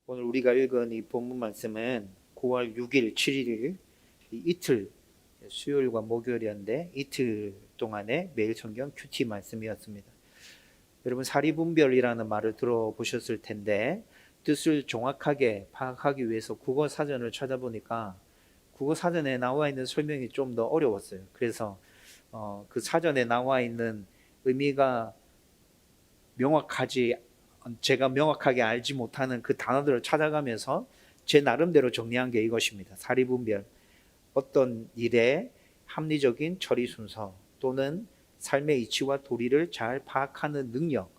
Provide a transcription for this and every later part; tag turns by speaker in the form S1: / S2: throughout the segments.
S1: 오늘 우리가 읽은 이 본문 말씀은 9월 6일, 7일 이틀, 수요일과 목요일이었는데 이틀 동안의 매일 성경 큐티 말씀이었습니다. 여러분, 사리분별이라는 말을 들어보셨을 텐데 뜻을 정확하게 파악하기 위해서 국어 사전을 찾아보니까 국어 사전에 나와 있는 설명이 좀 더 어려웠어요. 그래서 그 사전에 나와 있는 의미가 제가 명확하게 알지 못하는 그 단어들을 찾아가면서 제 나름대로 정리한 게 이것입니다. 사리분별, 어떤 일의 합리적인 처리 순서 또는 삶의 이치와 도리를 잘 파악하는 능력,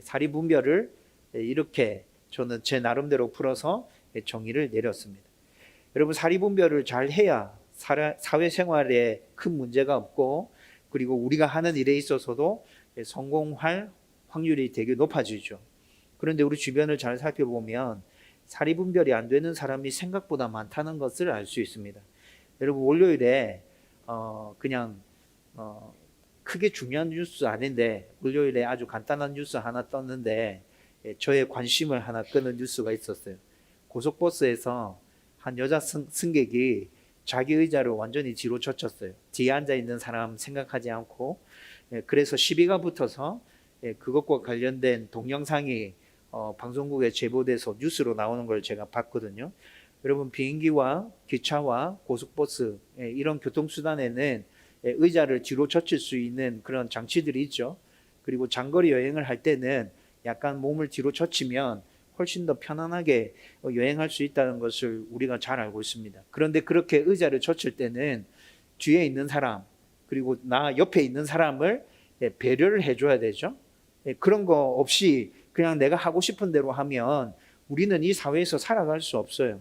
S1: 사리분별을 이렇게 저는 제 나름대로 풀어서 정의를 내렸습니다. 여러분, 사리분별을 잘 해야 사회생활에 큰 문제가 없고, 그리고 우리가 하는 일에 있어서도 성공할 확률이 되게 높아지죠. 그런데 우리 주변을 잘 살펴보면 사리분별이 안 되는 사람이 생각보다 많다는 것을 알 수 있습니다. 여러분, 월요일에 그냥 크게 중요한 뉴스 아닌데 월요일에 아주 간단한 뉴스 하나 떴는데 저의 관심을 하나 끄는 뉴스가 있었어요. 고속버스에서 한 여자 승객이 자기 의자를 완전히 뒤로 젖혔어요. 뒤에 앉아있는 사람 생각하지 않고. 그래서 시비가 붙어서 그것과 관련된 동영상이 방송국에 제보돼서 뉴스로 나오는 걸 제가 봤거든요. 여러분, 비행기와 기차와 고속버스 이런 교통수단에는 의자를 뒤로 젖힐 수 있는 그런 장치들이 있죠. 그리고 장거리 여행을 할 때는 약간 몸을 뒤로 젖히면 훨씬 더 편안하게 여행할 수 있다는 것을 우리가 잘 알고 있습니다. 그런데 그렇게 의자를 젖힐 때는 뒤에 있는 사람 그리고 나 옆에 있는 사람을 배려를 해줘야 되죠. 그런 거 없이 그냥 내가 하고 싶은 대로 하면 우리는 이 사회에서 살아갈 수 없어요.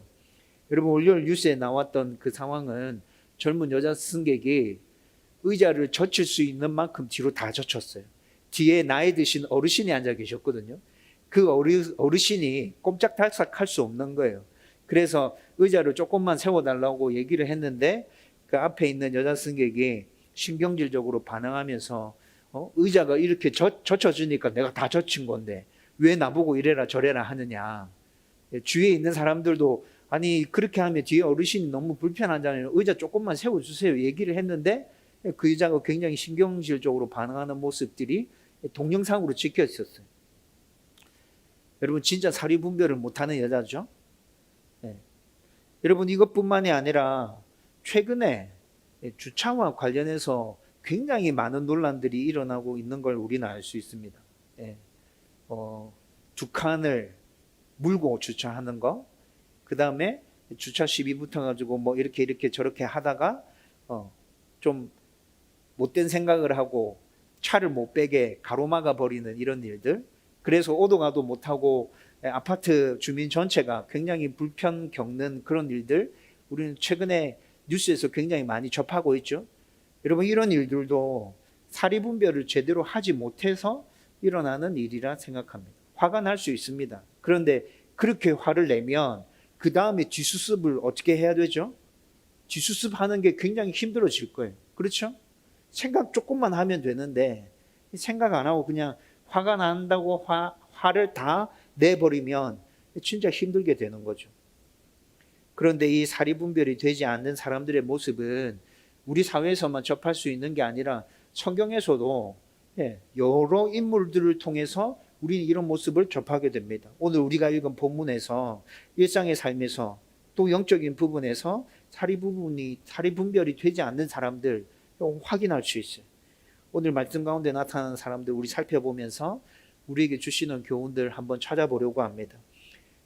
S1: 여러분, 월요일 뉴스에 나왔던 그 상황은 젊은 여자 승객이 의자를 젖힐 수 있는 만큼 뒤로 다 젖혔어요. 뒤에 나이 드신 어르신이 앉아 계셨거든요. 그 어르신이 꼼짝달싹 할 수 없는 거예요. 그래서 의자를 조금만 세워달라고 얘기를 했는데 그 앞에 있는 여자 승객이 신경질적으로 반응하면서 의자가 이렇게 젖혀주니까 내가 다 젖힌 건데 왜 나보고 이래라 저래라 하느냐. 주위에 있는 사람들도 아니 그렇게 하면 뒤에 어르신이 너무 불편하잖아요. 의자 조금만 세워주세요 얘기를 했는데 그 의자가 굉장히 신경질적으로 반응하는 모습들이 동영상으로 찍혀 있었어요. 여러분, 진짜 사리분별을 못하는 여자죠. 네. 여러분, 이것뿐만이 아니라 최근에 주차와 관련해서 굉장히 많은 논란들이 일어나고 있는 걸 우리는 알 수 있습니다. 예. 두 칸을 물고 주차하는 거, 그 다음에 주차 시비 붙어가지고 뭐 이렇게 저렇게 하다가 좀 못된 생각을 하고 차를 못 빼게 가로막아 버리는 이런 일들. 그래서 오도 가도 못하고 아파트 주민 전체가 굉장히 불편 겪는 그런 일들, 우리는 최근에 뉴스에서 굉장히 많이 접하고 있죠. 여러분, 이런 일들도 사리분별을 제대로 하지 못해서 일어나는 일이라 생각합니다. 화가 날 수 있습니다. 그런데 그렇게 화를 내면 그 다음에 뒷수습을 어떻게 해야 되죠? 뒷수습하는 게 굉장히 힘들어질 거예요. 그렇죠? 생각 조금만 하면 되는데 생각 안 하고 그냥 화가 난다고 화를 다 내버리면 진짜 힘들게 되는 거죠. 그런데 이 사리분별이 되지 않는 사람들의 모습은 우리 사회에서만 접할 수 있는 게 아니라 성경에서도 여러 인물들을 통해서 우리는 이런 모습을 접하게 됩니다. 오늘 우리가 읽은 본문에서 일상의 삶에서 또 영적인 부분에서 사리분별이 되지 않는 사람들 확인할 수 있어요. 오늘 말씀 가운데 나타나는 사람들 우리 살펴보면서 우리에게 주시는 교훈들 한번 찾아보려고 합니다.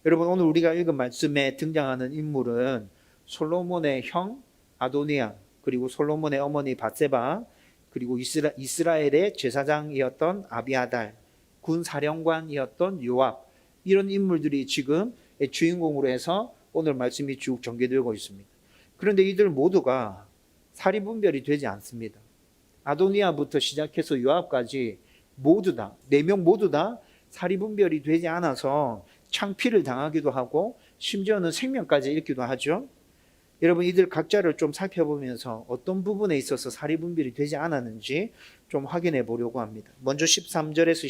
S1: 여러분, 오늘 우리가 읽은 말씀에 등장하는 인물은 솔로몬의 형 아도니아, 그리고 솔로몬의 어머니 밧세바, 그리고 이스라엘의 제사장이었던 아비아달, 군사령관이었던 요압, 이런 인물들이 지금 주인공으로 해서 오늘 말씀이 쭉 전개되고 있습니다. 그런데 이들 모두가 사리분별이 되지 않습니다. 아도니아부터 시작해서 요압까지 모두 다, 4명 모두 다 사리분별이 되지 않아서 창피를 당하기도 하고 심지어는 생명까지 잃기도 하죠. 여러분, 이들 각자를 좀 살펴보면서 어떤 부분에 있어서 사리분별이 되지 않았는지 좀 확인해 보려고 합니다. 먼저 13절에서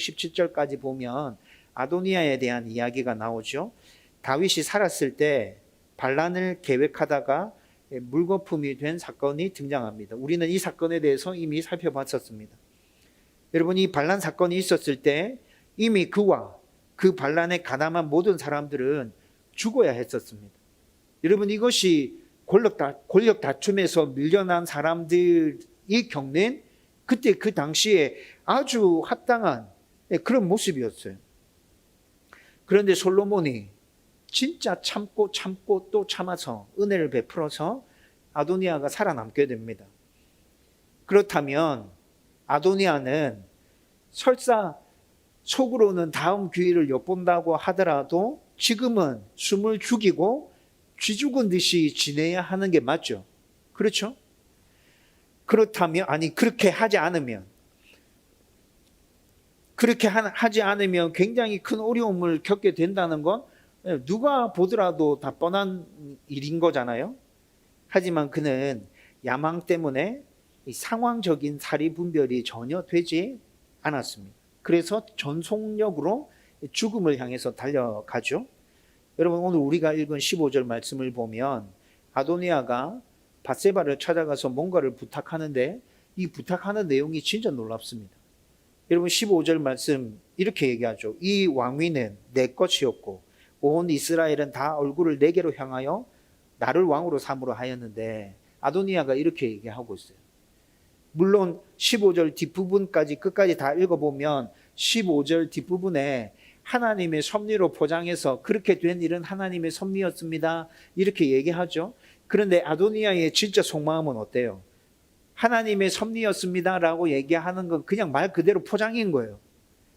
S1: 17절까지 보면 아도니아에 대한 이야기가 나오죠. 다윗이 살았을 때 반란을 계획하다가 물거품이 된 사건이 등장합니다. 우리는 이 사건에 대해서 이미 살펴봤었습니다. 여러분, 이 반란 사건이 있었을 때 이미 그와 그 반란에 가담한 모든 사람들은 죽어야 했었습니다. 여러분, 이것이 권력 다툼에서 밀려난 사람들이 겪는 그때 그 당시에 아주 합당한 그런 모습이었어요. 그런데 솔로몬이 진짜 참고 또 참아서 은혜를 베풀어서 아도니아가 살아남게 됩니다. 그렇다면 아도니아는 설사 속으로는 다음 기회를 엿본다고 하더라도 지금은 숨을 죽이고 쥐 죽은 듯이 지내야 하는 게 맞죠? 그렇죠? 그렇다면, 그렇게 하지 않으면 굉장히 큰 어려움을 겪게 된다는 건 누가 보더라도 다 뻔한 일인 거잖아요. 하지만 그는 야망 때문에 상황적인 사리 분별이 전혀 되지 않았습니다. 그래서 전속력으로 죽음을 향해서 달려가죠. 여러분, 오늘 우리가 읽은 15절 말씀을 보면 아도니아가 밧세바를 찾아가서 뭔가를 부탁하는데 이 부탁하는 내용이 진짜 놀랍습니다. 여러분, 15절 말씀 이렇게 얘기하죠. 이 왕위는 내 것이었고 온 이스라엘은 다 얼굴을 내게로 향하여 나를 왕으로 삼으려 하였는데, 아도니아가 이렇게 얘기하고 있어요. 물론 15절 뒷부분까지 끝까지 다 읽어보면 15절 뒷부분에 하나님의 섭리로 포장해서 그렇게 된 일은 하나님의 섭리였습니다, 이렇게 얘기하죠. 그런데 아도니아의 진짜 속마음은 어때요? 하나님의 섭리였습니다 라고 얘기하는 건 그냥 말 그대로 포장인 거예요.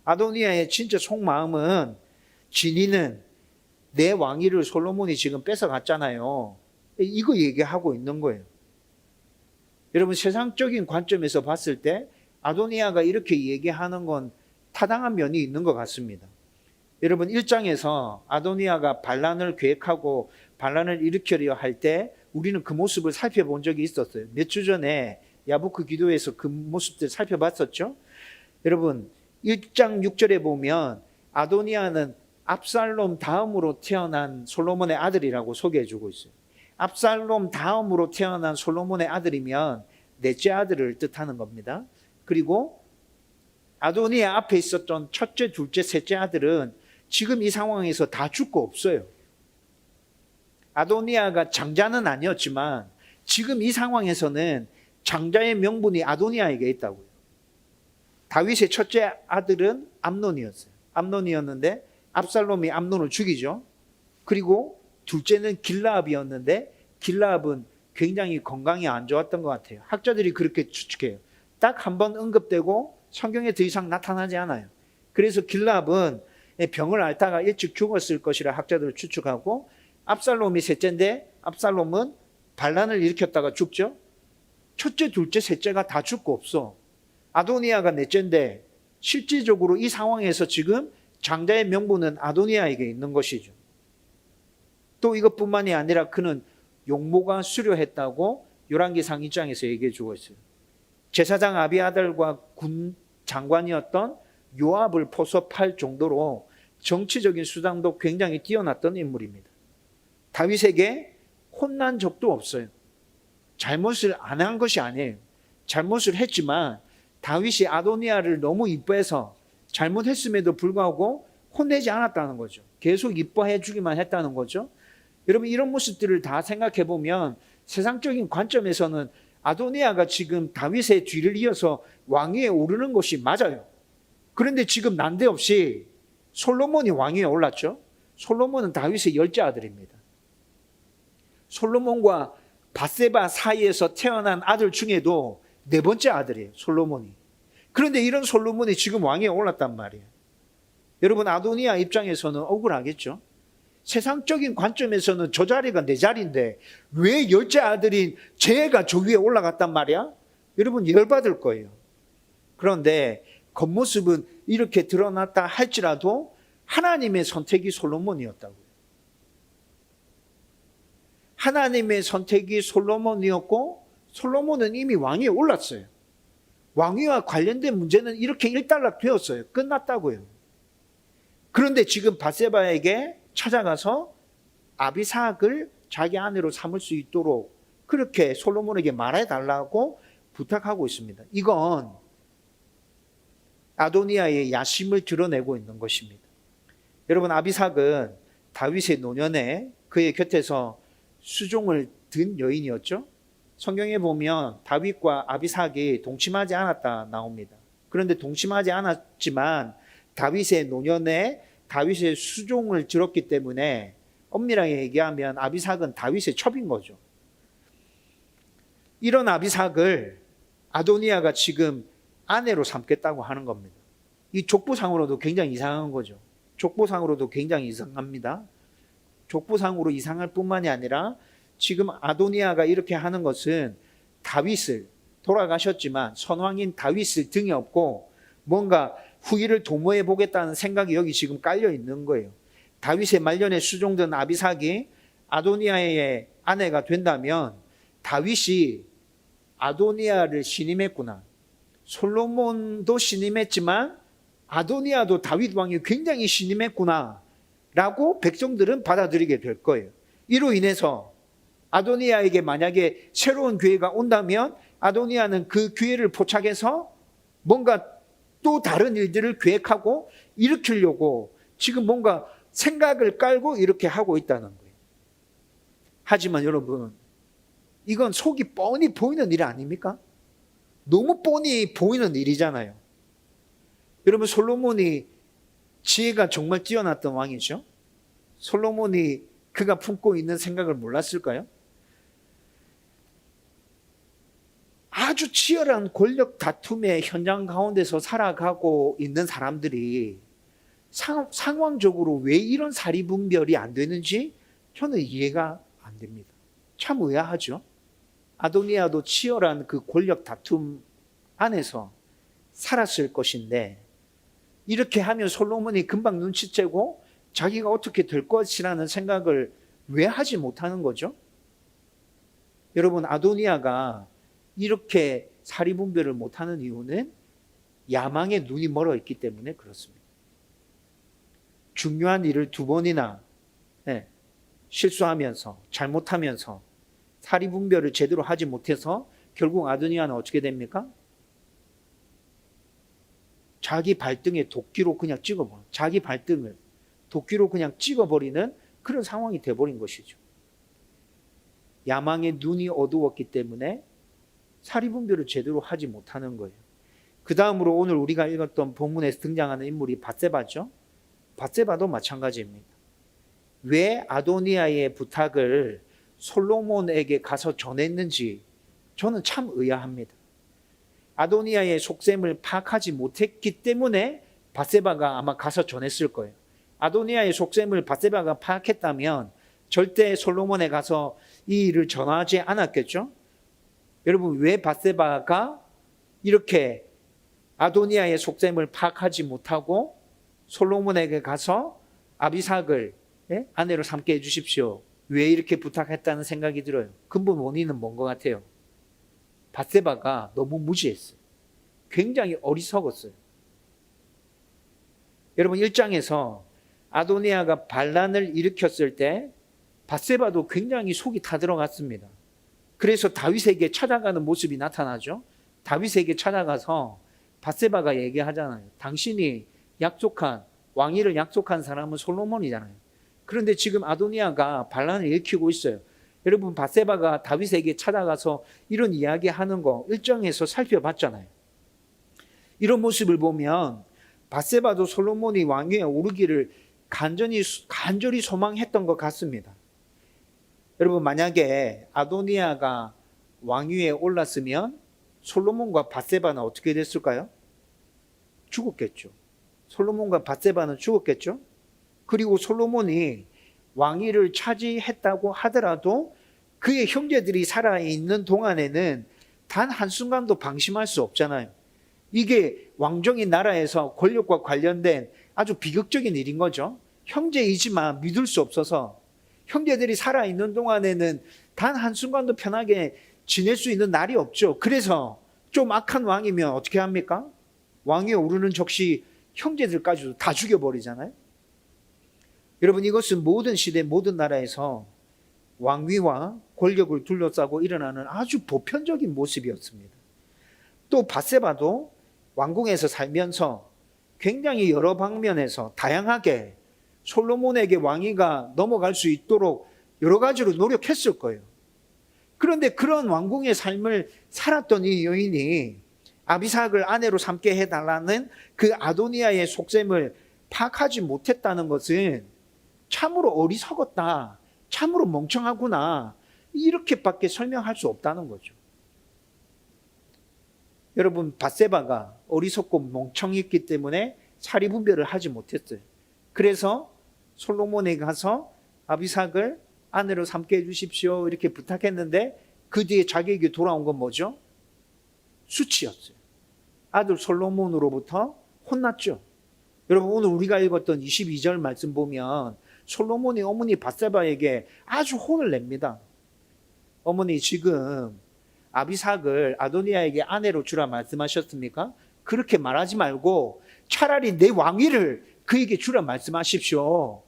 S1: 아도니아의 진짜 속마음은 진이는 내 왕위를 솔로몬이 지금 뺏어갔잖아요, 이거 얘기하고 있는 거예요. 여러분, 세상적인 관점에서 봤을 때 아도니아가 이렇게 얘기하는 건 타당한 면이 있는 것 같습니다. 여러분, 1장에서 아도니아가 반란을 계획하고 반란을 일으키려 할 때 우리는 그 모습을 살펴본 적이 있었어요. 몇 주 전에 야부크 기도에서 그 모습들 살펴봤었죠. 여러분, 1장 6절에 보면 아도니아는 압살롬 다음으로 태어난 솔로몬의 아들이라고 소개해주고 있어요. 압살롬 다음으로 태어난 솔로몬의 아들이면 넷째 아들을 뜻하는 겁니다. 그리고 아도니아 앞에 있었던 첫째, 둘째, 셋째 아들은 지금 이 상황에서 다 죽고 없어요. 아도니아가 장자는 아니었지만 지금 이 상황에서는 장자의 명분이 아도니아에게 있다고요. 다윗의 첫째 아들은 암논이었는데 압살롬이 암논을 죽이죠. 그리고 둘째는 길라압이었는데 길라압은 굉장히 건강이 안 좋았던 것 같아요. 학자들이 그렇게 추측해요. 딱 한 번 언급되고 성경에 더 이상 나타나지 않아요. 그래서 길라압은 병을 앓다가 일찍 죽었을 것이라 학자들을 추측하고, 압살롬이 셋째인데 압살롬은 반란을 일으켰다가 죽죠. 첫째, 둘째, 셋째가 다 죽고 없어. 아도니아가 넷째인데 실질적으로 이 상황에서 지금 장자의 명분은 아도니아에게 있는 것이죠. 또 이것뿐만이 아니라 그는 용모가 수료했다고 열왕기상 1장에서 얘기해 주고 있어요. 제사장 아비아달과 군 장관이었던 요압을 포섭할 정도로 정치적인 수단도 굉장히 뛰어났던 인물입니다. 다윗에게 혼난 적도 없어요. 잘못을 안 한 것이 아니에요. 잘못을 했지만 다윗이 아도니아를 너무 이뻐해서 잘못했음에도 불구하고 혼내지 않았다는 거죠. 계속 이뻐해 주기만 했다는 거죠. 여러분, 이런 모습들을 다 생각해 보면 세상적인 관점에서는 아도니아가 지금 다윗의 뒤를 이어서 왕위에 오르는 것이 맞아요. 그런데 지금 난데없이 솔로몬이 왕위에 올랐죠. 솔로몬은 다윗의 열째 아들입니다. 솔로몬과 밧세바 사이에서 태어난 아들 중에도 네 번째 아들이에요, 솔로몬이. 그런데 이런 솔로몬이 지금 왕위에 올랐단 말이에요. 여러분, 아도니아 입장에서는 억울하겠죠. 세상적인 관점에서는 저 자리가 내 자리인데 왜 열째 아들인 쟤가 저 위에 올라갔단 말이야? 여러분, 열받을 거예요. 그런데 겉모습은 이렇게 드러났다 할지라도 하나님의 선택이 솔로몬이었다고요. 하나님의 선택이 솔로몬이었고 솔로몬은 이미 왕위에 올랐어요. 왕위와 관련된 문제는 이렇게 일단락 되었어요. 끝났다고요. 그런데 지금 밧세바에게 찾아가서 아비삭을 자기 아내로 삼을 수 있도록 그렇게 솔로몬에게 말해달라고 부탁하고 있습니다. 이건 아도니아의 야심을 드러내고 있는 것입니다. 여러분, 아비삭은 다윗의 노년에 그의 곁에서 수종을 든 여인이었죠. 성경에 보면 다윗과 아비삭이 동침하지 않았다 나옵니다. 그런데 동침하지 않았지만 다윗의 노년에 다윗의 수종을 들었기 때문에 엄밀하게 얘기하면 아비삭은 다윗의 첩인 거죠. 이런 아비삭을 아도니아가 지금 아내로 삼겠다고 하는 겁니다. 이 족보상으로도 굉장히 이상한 거죠. 족보상으로도 굉장히 이상합니다. 족보상으로 이상할 뿐만이 아니라 지금 아도니아가 이렇게 하는 것은 다윗을, 돌아가셨지만 선왕인 다윗을 등에 업고 뭔가 후위를 도모해 보겠다는 생각이 여기 지금 깔려 있는 거예요. 다윗의 말년에 수종된 아비삭이 아도니아의 아내가 된다면 다윗이 아도니아를 신임했구나. 솔로몬도 신임했지만 아도니아도 다윗 왕이 굉장히 신임했구나 라고 백성들은 받아들이게 될 거예요. 이로 인해서 아도니아에게 만약에 새로운 기회가 온다면 아도니아는 그 기회를 포착해서 뭔가 또 다른 일들을 계획하고 일으키려고 지금 뭔가 생각을 깔고 이렇게 하고 있다는 거예요. 하지만 여러분, 이건 속이 뻔히 보이는 일 아닙니까? 너무 뻔히 보이는 일이잖아요. 여러분, 솔로몬이 지혜가 정말 뛰어났던 왕이죠. 솔로몬이 그가 품고 있는 생각을 몰랐을까요? 아주 치열한 권력 다툼의 현장 가운데서 살아가고 있는 사람들이 상황적으로 왜 이런 사리분별이 안 되는지 저는 이해가 안 됩니다. 참 의아하죠. 아도니아도 치열한 그 권력 다툼 안에서 살았을 것인데 이렇게 하면 솔로몬이 금방 눈치채고 자기가 어떻게 될 것이라는 생각을 왜 하지 못하는 거죠? 여러분, 아도니아가 이렇게 사리분별을 못하는 이유는 야망에 눈이 멀어 있기 때문에 그렇습니다. 중요한 일을 두 번이나 실수하면서 잘못하면서 사리분별을 제대로 하지 못해서 결국 아도니아는 어떻게 됩니까? 자기 발등에 도끼로 그냥 찍어버려. 자기 발등을 도끼로 그냥 찍어버리는 그런 상황이 돼버린 것이죠. 야망의 눈이 어두웠기 때문에 사리분별을 제대로 하지 못하는 거예요. 그 다음으로 오늘 우리가 읽었던 본문에서 등장하는 인물이 밧세바죠. 밧세바도 마찬가지입니다. 왜 아도니아의 부탁을 솔로몬에게 가서 전했는지 저는 참 의아합니다. 아도니아의 속셈을 파악하지 못했기 때문에 밧세바가 아마 가서 전했을 거예요. 아도니아의 속셈을 밧세바가 파악했다면 절대 솔로몬에 가서 이 일을 전하지 않았겠죠? 여러분, 왜 밧세바가 이렇게 아도니아의 속셈을 파악하지 못하고 솔로몬에게 가서 아비삭을 아내로 삼게 해주십시오, 왜 이렇게 부탁했다는 생각이 들어요. 근본 원인은 뭔 것 같아요? 밧세바가 너무 무지했어요. 굉장히 어리석었어요. 여러분, 1장에서 아도니아가 반란을 일으켰을 때 밧세바도 굉장히 속이 타들어갔습니다. 그래서 다윗에게 찾아가는 모습이 나타나죠. 다윗에게 찾아가서 밧세바가 얘기하잖아요. 당신이 약속한, 왕위를 약속한 사람은 솔로몬이잖아요. 그런데 지금 아도니아가 반란을 일으키고 있어요. 여러분, 밧세바가 다윗에게 찾아가서 이런 이야기하는 거 1장에서 살펴봤잖아요. 이런 모습을 보면 밧세바도 솔로몬이 왕위에 오르기를 간절히 소망했던 것 같습니다. 여러분, 만약에 아도니아가 왕위에 올랐으면 솔로몬과 밧세바는 어떻게 됐을까요? 죽었겠죠. 솔로몬과 밧세바는 죽었겠죠. 그리고 솔로몬이 왕위를 차지했다고 하더라도 그의 형제들이 살아있는 동안에는 단 한순간도 방심할 수 없잖아요. 이게 왕정인 나라에서 권력과 관련된 아주 비극적인 일인 거죠. 형제이지만 믿을 수 없어서 형제들이 살아있는 동안에는 단 한순간도 편하게 지낼 수 있는 날이 없죠. 그래서 좀 악한 왕이면 어떻게 합니까? 왕위에 오르는 즉시 형제들까지도 다 죽여버리잖아요. 여러분, 이것은 모든 시대 모든 나라에서 왕위와 권력을 둘러싸고 일어나는 아주 보편적인 모습이었습니다. 또 밧세바도 왕궁에서 살면서 굉장히 여러 방면에서 다양하게 솔로몬에게 왕위가 넘어갈 수 있도록 여러 가지로 노력했을 거예요. 그런데 그런 왕궁의 삶을 살았던 이 여인이 아비삭을 아내로 삼게 해달라는 그 아도니아의 속셈을 파악하지 못했다는 것은 참으로 어리석었다, 참으로 멍청하구나, 이렇게밖에 설명할 수 없다는 거죠. 여러분, 밧세바가 어리석고 멍청했기 때문에 사리분별을 하지 못했어요. 그래서 솔로몬에게 가서 아비삭을 아내로 삼게 해주십시오 이렇게 부탁했는데 그 뒤에 자기에게 돌아온 건 뭐죠? 수치였어요. 아들 솔로몬으로부터 혼났죠. 여러분, 오늘 우리가 읽었던 22절 말씀 보면 솔로몬이 어머니 밧세바에게 아주 혼을 냅니다. 어머니, 지금 아비삭을 아도니아에게 아내로 주라 말씀하셨습니까? 그렇게 말하지 말고 차라리 내 왕위를 그에게 주라 말씀하십시오.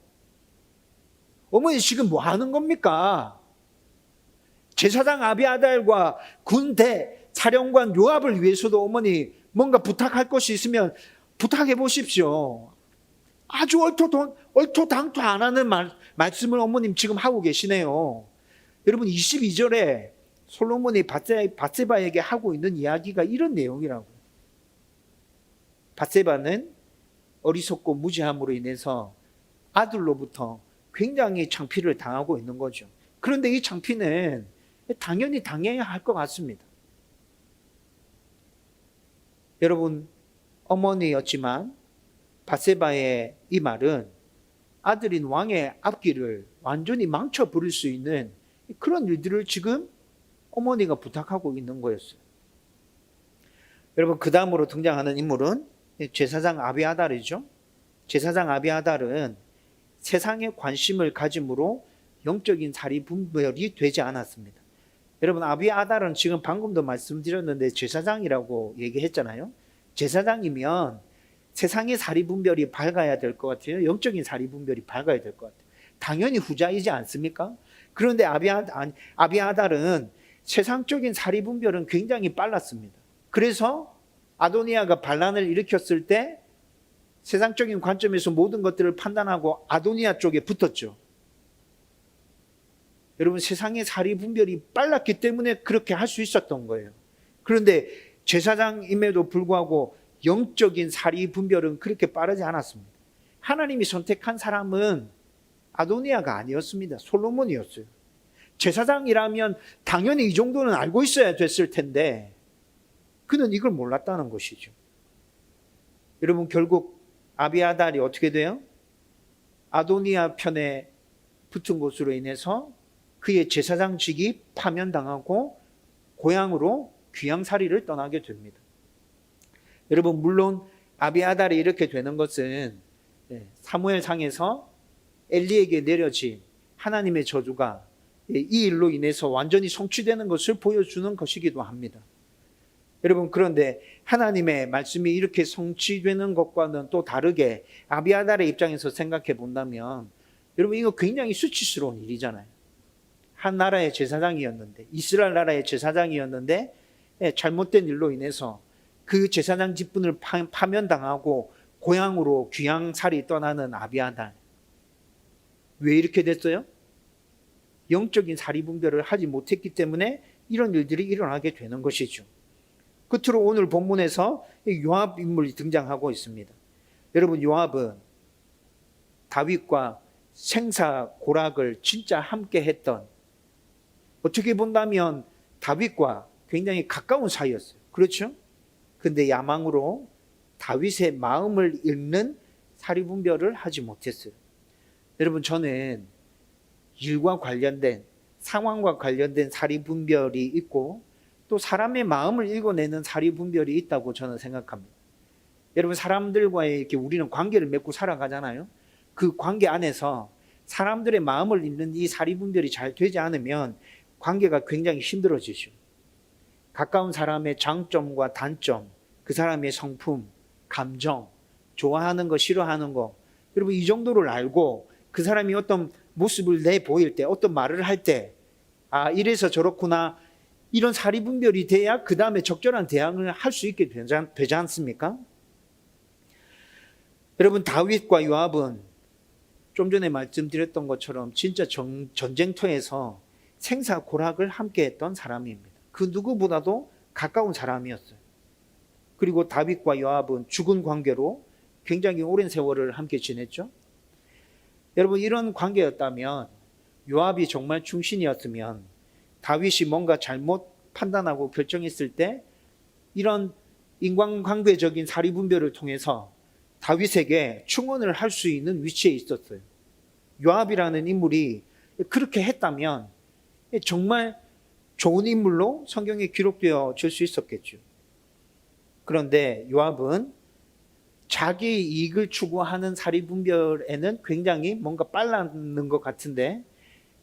S1: 어머니, 지금 뭐 하는 겁니까? 제사장 아비아달과 군대 사령관 요압을 위해서도 어머니 뭔가 부탁할 것이 있으면 부탁해 보십시오. 아주 얼토당토 안 하는 말씀을 어머님 지금 하고 계시네요. 여러분, 22절에 솔로몬이 밧세바에게 하고 있는 이야기가 이런 내용이라고요. 밧세바는 어리석고 무지함으로 인해서 아들로부터 굉장히 창피를 당하고 있는 거죠. 그런데 이 창피는 당연히 당해야 할 것 같습니다. 여러분, 어머니였지만 밧세바의 이 말은 아들인 왕의 앞길을 완전히 망쳐버릴 수 있는 그런 일들을 지금 어머니가 부탁하고 있는 거였어요. 여러분, 그 다음으로 등장하는 인물은 제사장 아비아달이죠. 제사장 아비아달은 세상에 관심을 가짐으로 영적인 사리분별이 되지 않았습니다. 여러분, 아비아달은 지금 방금도 말씀드렸는데 제사장이라고 얘기했잖아요. 제사장이면 세상의 사리분별이 밝아야 될 것 같아요. 영적인 사리분별이 밝아야 될 것 같아요. 당연히 후자이지 않습니까? 그런데 아비아달은 세상적인 사리분별은 굉장히 빨랐습니다. 그래서 아도니아가 반란을 일으켰을 때 세상적인 관점에서 모든 것들을 판단하고 아도니아 쪽에 붙었죠. 여러분, 세상의 사리분별이 빨랐기 때문에 그렇게 할 수 있었던 거예요. 그런데 제사장임에도 불구하고 영적인 사리분별은 그렇게 빠르지 않았습니다. 하나님이 선택한 사람은 아도니아가 아니었습니다. 솔로몬이었어요. 제사장이라면 당연히 이 정도는 알고 있어야 됐을 텐데 그는 이걸 몰랐다는 것이죠. 여러분, 결국 아비아달이 어떻게 돼요? 아도니아 편에 붙은 것으로 인해서 그의 제사장직이 파면당하고 고향으로 귀양살이를 떠나게 됩니다. 여러분, 물론 아비아달이 이렇게 되는 것은 사무엘상에서 엘리에게 내려진 하나님의 저주가 이 일로 인해서 완전히 성취되는 것을 보여주는 것이기도 합니다. 여러분, 그런데 하나님의 말씀이 이렇게 성취되는 것과는 또 다르게 아비아달의 입장에서 생각해 본다면 여러분, 이거 굉장히 수치스러운 일이잖아요. 한 나라의 제사장이었는데, 이스라엘 나라의 제사장이었는데 잘못된 일로 인해서 그 제사장 직분을 파면당하고 고향으로 귀양살이 떠나는 아비아달. 왜 이렇게 됐어요? 영적인 사리분별을 하지 못했기 때문에 이런 일들이 일어나게 되는 것이죠. 끝으로 오늘 본문에서 요압 인물이 등장하고 있습니다. 여러분, 요압은 다윗과 생사고락을 진짜 함께 했던, 어떻게 본다면 다윗과 굉장히 가까운 사이였어요. 그렇죠? 근데 야망으로 다윗의 마음을 읽는 사리분별을 하지 못했어요. 여러분, 저는 일과 관련된, 상황과 관련된 사리분별이 있고 또 사람의 마음을 읽어내는 사리분별이 있다고 저는 생각합니다. 여러분, 사람들과의 이렇게 우리는 관계를 맺고 살아가잖아요. 그 관계 안에서 사람들의 마음을 읽는 이 사리분별이 잘 되지 않으면 관계가 굉장히 힘들어지죠. 가까운 사람의 장점과 단점, 그 사람의 성품, 감정, 좋아하는 거, 싫어하는 거, 여러분, 이 정도를 알고 그 사람이 어떤 모습을 내 보일 때, 어떤 말을 할 때, 아, 이래서 저렇구나, 이런 사리분별이 돼야 그 다음에 적절한 대응을 할 수 있게 되지 않습니까? 여러분, 다윗과 요압은 좀 전에 말씀드렸던 것처럼 진짜 전쟁터에서 생사고락을 함께 했던 사람입니다. 그 누구보다도 가까운 사람이었어요. 그리고 다윗과 요압은 죽은 관계로 굉장히 오랜 세월을 함께 지냈죠. 여러분, 이런 관계였다면, 요압이 정말 충신이었으면 다윗이 뭔가 잘못 판단하고 결정했을 때 이런 인간관계적인 사리분별을 통해서 다윗에게 충원을 할 수 있는 위치에 있었어요. 요압이라는 인물이 그렇게 했다면 정말 좋은 인물로 성경에 기록되어질 수 있었겠죠. 그런데 요압은 자기 이익을 추구하는 사리분별에는 굉장히 뭔가 빨랐는 것 같은데,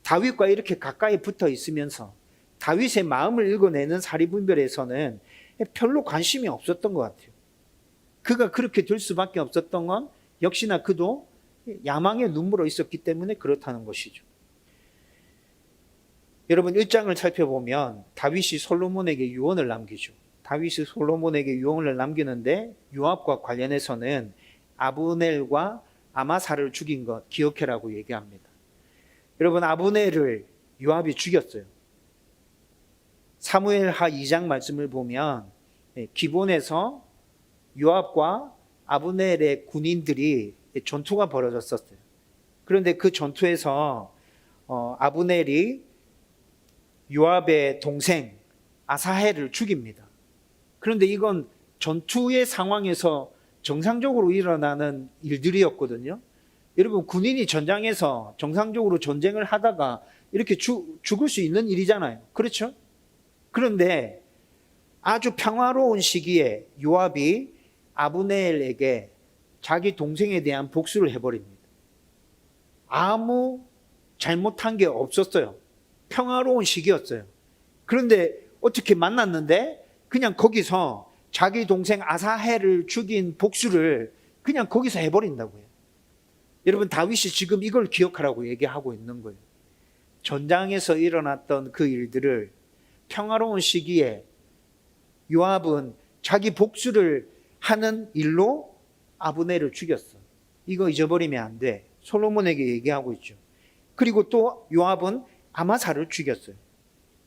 S1: 다윗과 이렇게 가까이 붙어 있으면서 다윗의 마음을 읽어내는 사리분별에서는 별로 관심이 없었던 것 같아요. 그가 그렇게 될 수밖에 없었던 건 역시나 그도 야망의 눈물로 있었기 때문에 그렇다는 것이죠. 여러분, 1장을 살펴보면 다윗이 솔로몬에게 유언을 남기죠. 다윗이 솔로몬에게 유언을 남기는데 요압과 관련해서는 아브넬과 아마사를 죽인 것 기억해라고 얘기합니다. 여러분, 아브넬을 요압이 죽였어요. 사무엘하 2장 말씀을 보면 기본에서 요압과 아브넬의 군인들이 전투가 벌어졌었어요. 그런데 그 전투에서 아브넬이 요압의 동생 아사헬을 죽입니다. 그런데 이건 전투의 상황에서 정상적으로 일어나는 일들이었거든요. 여러분, 군인이 전장에서 정상적으로 전쟁을 하다가 이렇게 죽을 수 있는 일이잖아요. 그렇죠? 그런데 아주 평화로운 시기에 요압이 아브넬에게 자기 동생에 대한 복수를 해버립니다. 아무 잘못한 게 없었어요. 평화로운 시기였어요. 그런데 어떻게 만났는데 그냥 거기서 자기 동생 아사헬을 죽인 복수를 그냥 거기서 해버린다고요. 여러분, 다윗이 지금 이걸 기억하라고 얘기하고 있는 거예요. 전장에서 일어났던 그 일들을 평화로운 시기에 요압은 자기 복수를 하는 일로 아브넬을 죽였어. 이거 잊어버리면 안 돼. 솔로몬에게 얘기하고 있죠. 그리고 또 요압은 아마사를 죽였어요.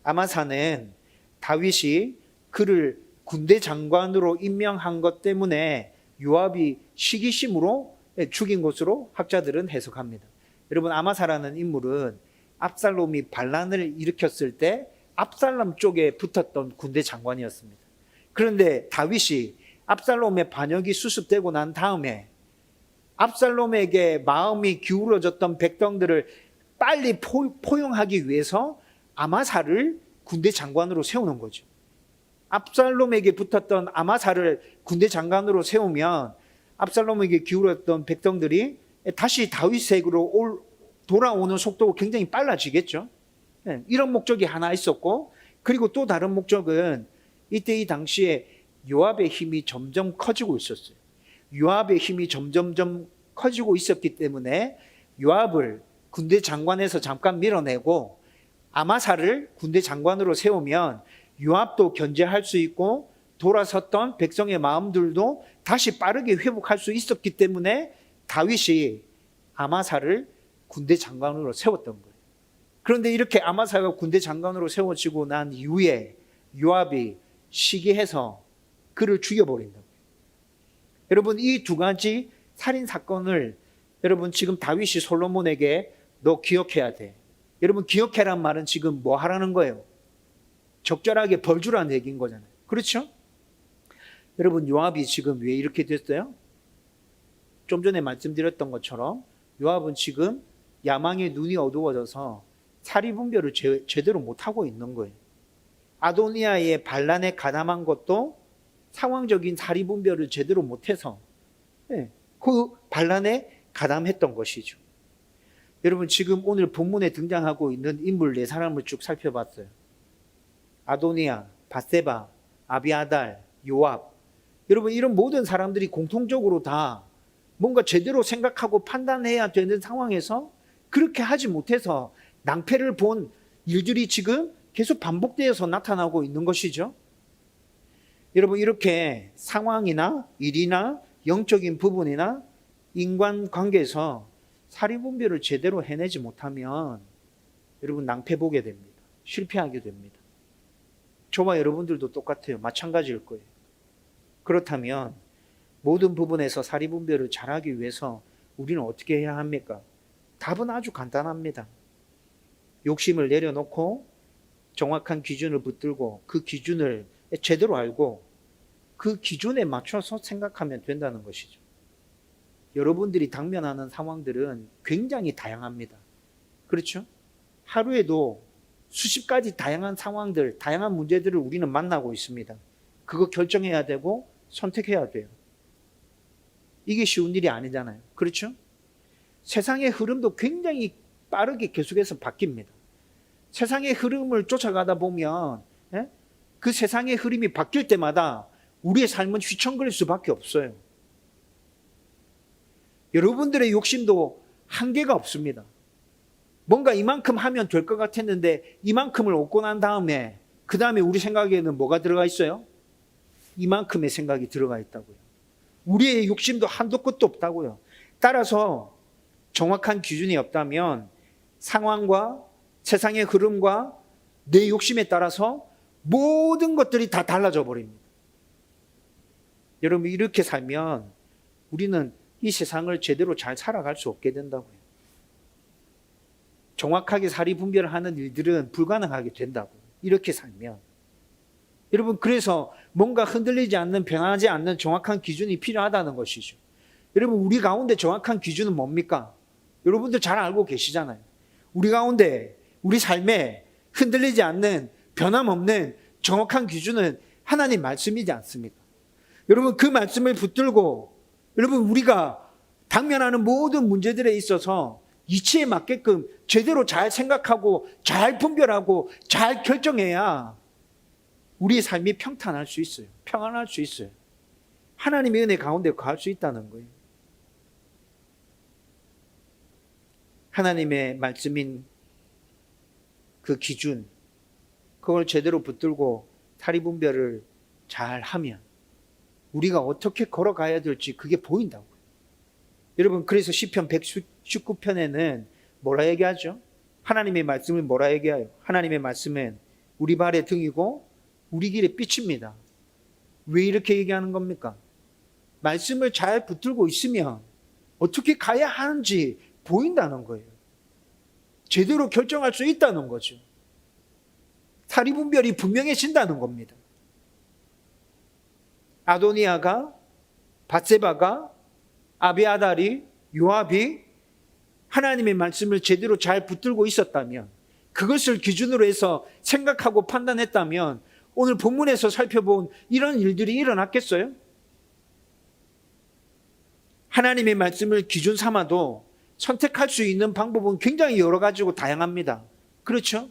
S1: 아마사는 다윗이 그를 군대 장관으로 임명한 것 때문에 요압이 시기심으로 죽인 것으로 학자들은 해석합니다. 여러분, 아마사라는 인물은 압살롬이 반란을 일으켰을 때 압살롬 쪽에 붙었던 군대 장관이었습니다. 그런데 다윗이 압살롬의 반역이 수습되고 난 다음에 압살롬에게 마음이 기울어졌던 백성들을 빨리 포용하기 위해서 아마사를 군대 장관으로 세우는 거죠. 압살롬에게 붙었던 아마사를 군대 장관으로 세우면 압살롬에게 기울었던 백성들이 다시 다윗에게로 돌아오는 속도가 굉장히 빨라지겠죠. 이런 목적이 하나 있었고, 그리고 또 다른 목적은 이때 이 당시에 요압의 힘이 점점 커지고 있었어요. 요압의 힘이 점점점 커지고 있었기 때문에 요압을 군대 장관에서 잠깐 밀어내고 아마사를 군대 장관으로 세우면 요압도 견제할 수 있고 돌아섰던 백성의 마음들도 다시 빠르게 회복할 수 있었기 때문에 다윗이 아마사를 군대 장관으로 세웠던 거예요. 그런데 이렇게 아마사가 군대 장관으로 세워지고 난 이후에 요압이 시기해서 그를 죽여버린다고요. 여러분, 이 두 가지 살인 사건을 여러분 지금 다윗이 솔로몬에게 너 기억해야 돼. 여러분, 기억해란 말은 지금 뭐 하라는 거예요? 적절하게 벌 주라는 얘기인 거잖아요. 그렇죠? 여러분, 요압이 지금 왜 이렇게 됐어요? 좀 전에 말씀드렸던 것처럼 요압은 지금 야망의 눈이 어두워져서 사리분별을 제대로 못하고 있는 거예요. 아도니아의 반란에 가담한 것도 상황적인 사리분별을 제대로 못해서 그 반란에 가담했던 것이죠. 여러분, 지금 오늘 본문에 등장하고 있는 인물 네 사람을 쭉 살펴봤어요. 아도니아, 밧세바, 아비아달, 요압. 여러분, 이런 모든 사람들이 공통적으로 다 뭔가 제대로 생각하고 판단해야 되는 상황에서 그렇게 하지 못해서 낭패를 본 일들이 지금 계속 반복되어서 나타나고 있는 것이죠. 여러분, 이렇게 상황이나 일이나 영적인 부분이나 인간관계에서 사리분별을 제대로 해내지 못하면 여러분 낭패 보게 됩니다. 실패하게 됩니다. 저와 여러분들도 똑같아요. 마찬가지일 거예요. 그렇다면 모든 부분에서 사리분별을 잘하기 위해서 우리는 어떻게 해야 합니까? 답은 아주 간단합니다. 욕심을 내려놓고 정확한 기준을 붙들고 그 기준을 제대로 알고 그 기준에 맞춰서 생각하면 된다는 것이죠. 여러분들이 당면하는 상황들은 굉장히 다양합니다. 그렇죠? 하루에도 수십 가지 다양한 상황들, 다양한 문제들을 우리는 만나고 있습니다. 그거 결정해야 되고 선택해야 돼요. 이게 쉬운 일이 아니잖아요. 그렇죠? 세상의 흐름도 굉장히 빠르게 계속해서 바뀝니다. 세상의 흐름을 쫓아가다 보면 그 세상의 흐름이 바뀔 때마다 우리의 삶은 휘청거릴 수밖에 없어요. 여러분들의 욕심도 한계가 없습니다. 뭔가 이만큼 하면 될 것 같았는데 이만큼을 얻고 난 다음에 그 다음에 우리 생각에는 뭐가 들어가 있어요? 이만큼의 생각이 들어가 있다고요. 우리의 욕심도 한도 끝도 없다고요. 따라서 정확한 기준이 없다면 상황과 세상의 흐름과 내 욕심에 따라서 모든 것들이 다 달라져 버립니다. 여러분, 이렇게 살면 우리는 이 세상을 제대로 잘 살아갈 수 없게 된다고요. 정확하게 사리분별을 하는 일들은 불가능하게 된다고. 이렇게 살면. 여러분, 그래서 뭔가 흔들리지 않는, 변하지 않는 정확한 기준이 필요하다는 것이죠. 여러분, 우리 가운데 정확한 기준은 뭡니까? 여러분들 잘 알고 계시잖아요. 우리 가운데, 우리 삶에 흔들리지 않는, 변함없는 정확한 기준은 하나님 말씀이지 않습니까? 여러분, 그 말씀을 붙들고 여러분, 우리가 당면하는 모든 문제들에 있어서 이치에 맞게끔 제대로 잘 생각하고 잘 분별하고 잘 결정해야 우리의 삶이 평탄할 수 있어요. 평안할 수 있어요. 하나님의 은혜 가운데 거할 수 있다는 거예요. 하나님의 말씀인 그 기준, 그걸 제대로 붙들고 사리분별을 잘 하면 우리가 어떻게 걸어가야 될지 그게 보인다고요. 여러분, 그래서 시편 119편에는 뭐라 얘기하죠? 하나님의 말씀을 뭐라 얘기해요? 하나님의 말씀은 우리 발의 등이고 우리 길의 빛입니다. 왜 이렇게 얘기하는 겁니까? 말씀을 잘 붙들고 있으면 어떻게 가야 하는지 보인다는 거예요. 제대로 결정할 수 있다는 거죠. 사리분별이 분명해진다는 겁니다. 아도니아가, 밧세바가, 아비아달이, 요압이 하나님의 말씀을 제대로 잘 붙들고 있었다면, 그것을 기준으로 해서 생각하고 판단했다면 오늘 본문에서 살펴본 이런 일들이 일어났겠어요? 하나님의 말씀을 기준 삼아도 선택할 수 있는 방법은 굉장히 여러 가지고 다양합니다. 그렇죠?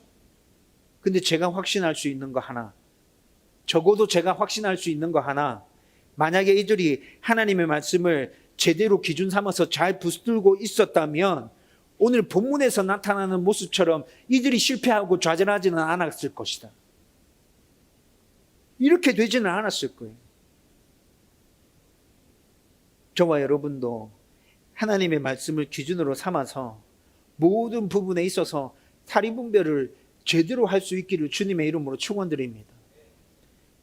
S1: 근데 제가 확신할 수 있는 거 하나, 적어도 제가 확신할 수 있는 거 하나, 만약에 이들이 하나님의 말씀을 제대로 기준 삼아서 잘 붙들고 있었다면 오늘 본문에서 나타나는 모습처럼 이들이 실패하고 좌절하지는 않았을 것이다. 이렇게 되지는 않았을 거예요. 저와 여러분도 하나님의 말씀을 기준으로 삼아서 모든 부분에 있어서 사리분별을 제대로 할 수 있기를 주님의 이름으로 축원드립니다.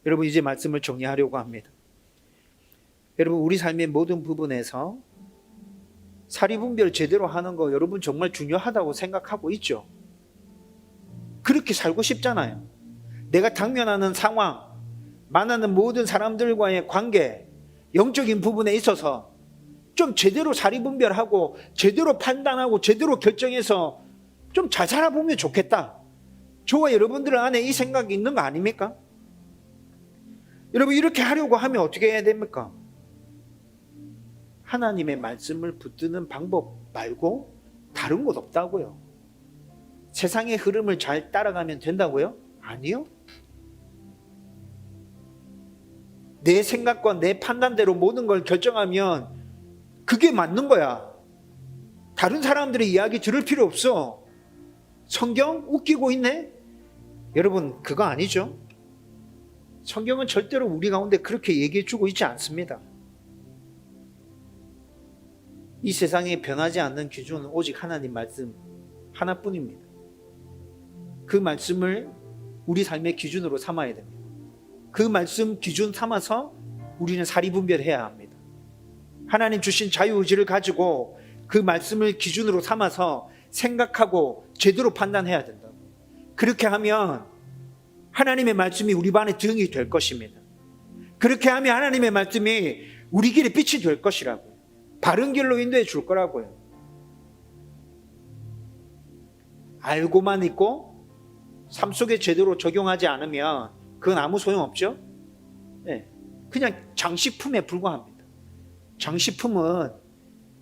S1: 여러분, 이제 말씀을 정리하려고 합니다. 여러분, 우리 삶의 모든 부분에서 사리분별 제대로 하는 거 여러분 정말 중요하다고 생각하고 있죠? 그렇게 살고 싶잖아요. 내가 당면하는 상황, 만나는 모든 사람들과의 관계, 영적인 부분에 있어서 좀 제대로 사리분별하고 제대로 판단하고 제대로 결정해서 좀 잘 살아보면 좋겠다. 저와 여러분들 안에 이 생각이 있는 거 아닙니까? 여러분, 이렇게 하려고 하면 어떻게 해야 됩니까? 하나님의 말씀을 붙드는 방법 말고 다른 곳 없다고요. 세상의 흐름을 잘 따라가면 된다고요? 아니요. 내 생각과 내 판단대로 모든 걸 결정하면 그게 맞는 거야. 다른 사람들의 이야기 들을 필요 없어. 성경 웃기고 있네? 여러분, 그거 아니죠? 성경은 절대로 우리 가운데 그렇게 얘기해 주고 있지 않습니다. 이 세상에 변하지 않는 기준은 오직 하나님 말씀 하나뿐입니다. 그 말씀을 우리 삶의 기준으로 삼아야 됩니다. 그 말씀 기준 삼아서 우리는 사리분별해야 합니다. 하나님 주신 자유의지를 가지고 그 말씀을 기준으로 삼아서 생각하고 제대로 판단해야 된다. 그렇게 하면 하나님의 말씀이 우리 반에 등이 될 것입니다. 그렇게 하면 하나님의 말씀이 우리 길에 빛이 될 것이라고요. 바른 길로 인도해 줄 거라고요. 알고만 있고 삶 속에 제대로 적용하지 않으면 그건 아무 소용없죠. 네, 그냥 장식품에 불과합니다. 장식품은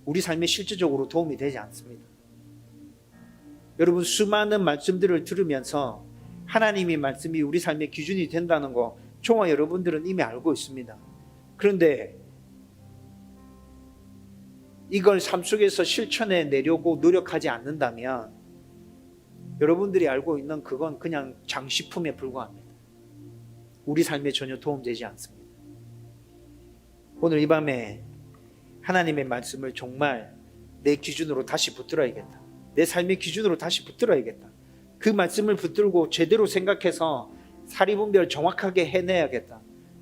S1: 우리 삶에 실질적으로 도움이 되지 않습니다. 여러분, 수많은 말씀들을 들으면서 하나님의 말씀이 우리 삶의 기준이 된다는 거 저와 여러분들은 이미 알고 있습니다. 그런데 이걸 삶 속에서 실천해 내려고 노력하지 않는다면 여러분들이 알고 있는 그건 그냥 장식품에 불과합니다. 우리 삶에 전혀 도움되지 않습니다. 오늘 이 밤에 하나님의 말씀을 정말 내 기준으로 다시 붙들어야겠다. 내 삶의 기준으로 다시 붙들어야겠다. 그 말씀을 붙들고 제대로 생각해서 사리분별 정확하게 해내야겠다.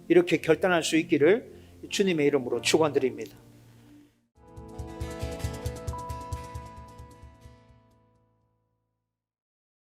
S1: 이렇게 결단할 수 있기를 주님의 이름으로 축원드립니다.